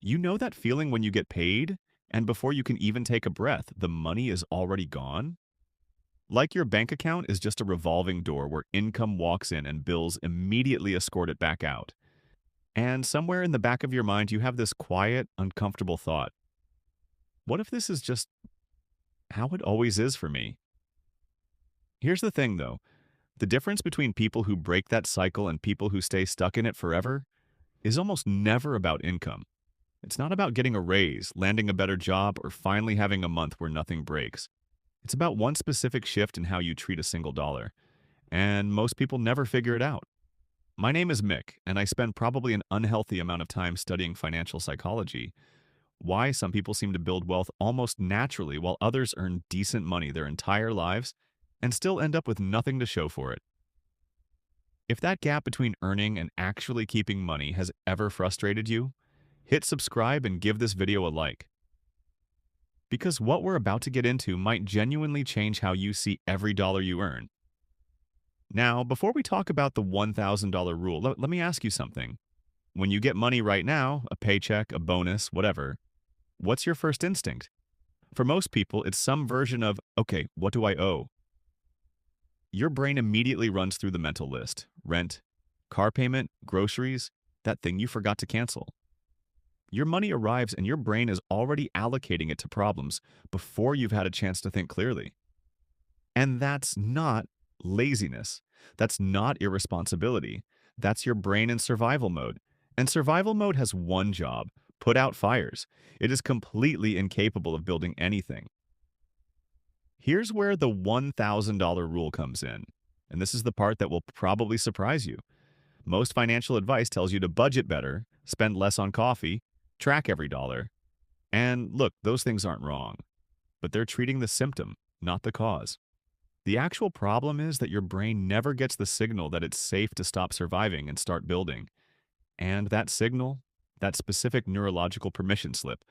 You know that feeling when you get paid, and before you can even take a breath, the money is already gone? Like your bank account is just a revolving door where income walks in and bills immediately escort it back out. And somewhere in the back of your mind, you have this quiet, uncomfortable thought. What if this is just how it always is for me? Here's the thing, though. The difference between people who break that cycle and people who stay stuck in it forever is almost never about income. It's not about getting a raise, landing a better job, or finally having a month where nothing breaks. It's about one specific shift in how you treat a single dollar. And most people never figure it out. My name is Mick, and I spend probably an unhealthy amount of time studying financial psychology. Why some people seem to build wealth almost naturally while others earn decent money their entire lives and still end up with nothing to show for it. If that gap between earning and actually keeping money has ever frustrated you, hit subscribe and give this video a like. Because what we're about to get into might genuinely change how you see every dollar you earn. Now, before we talk about the $1,000 rule, let me ask you something. When you get money right now, a paycheck, a bonus, whatever, what's your first instinct? For most people, it's some version of, okay, what do I owe? Your brain immediately runs through the mental list: rent, car payment, groceries, that thing you forgot to cancel. Your money arrives and your brain is already allocating it to problems before you've had a chance to think clearly. And that's not laziness. That's not irresponsibility. That's your brain in survival mode. And survival mode has one job: put out fires. It is completely incapable of building anything. Here's where the $1,000 rule comes in. And this is the part that will probably surprise you. Most financial advice tells you to budget better, spend less on coffee, track every dollar. And look, those things aren't wrong, but they're treating the symptom, not the cause. The actual problem is that your brain never gets the signal that it's safe to stop surviving and start building. And that signal, that specific neurological permission slip,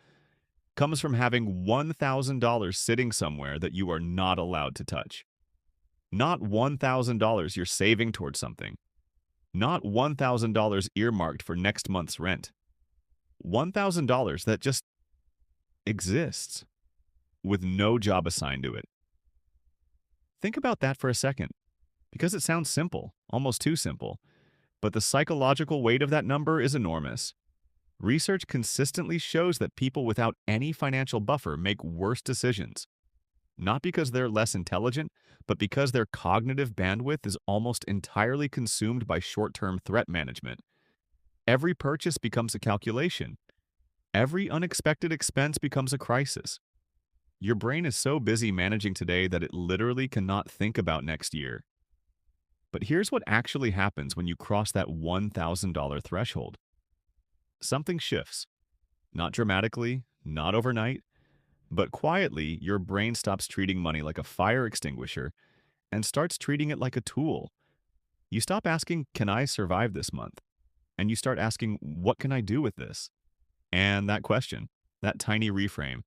comes from having $1,000 sitting somewhere that you are not allowed to touch. Not $1,000 you're saving towards something. Not $1,000 earmarked for next month's rent. $1,000 that just exists with no job assigned to it. Think about that for a second, because it sounds simple, almost too simple, but the psychological weight of that number is enormous. Research consistently shows that people without any financial buffer make worse decisions, not because they're less intelligent, but because their cognitive bandwidth is almost entirely consumed by short-term threat management. Every purchase becomes a calculation. Every unexpected expense becomes a crisis. Your brain is so busy managing today that it literally cannot think about next year. But here's what actually happens when you cross that $1,000 threshold. Something shifts. Not dramatically, not overnight, but quietly, your brain stops treating money like a fire extinguisher and starts treating it like a tool. You stop asking, can I survive this month? And you start asking, what can I do with this? And that question, that tiny reframe,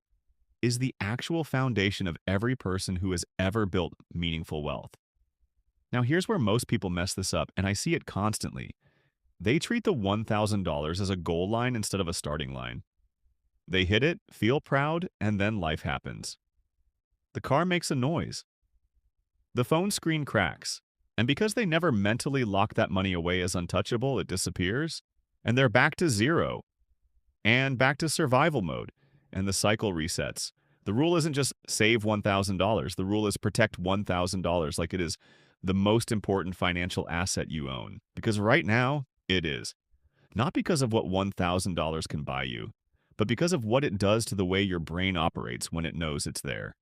is the actual foundation of every person who has ever built meaningful wealth. Now, here's where most people mess this up, and I see it constantly. They treat the $1,000 as a goal line instead of a starting line. They hit it, feel proud, and then life happens. The car makes a noise. The phone screen cracks. And because they never mentally lock that money away as untouchable, it disappears, and they're back to zero. And back to survival mode, and the cycle resets. The rule isn't just save $1,000. The rule is protect $1,000 like it is the most important financial asset you own. Because right now, it is. Not because of what $1,000 can buy you, but because of what it does to the way your brain operates when it knows it's there.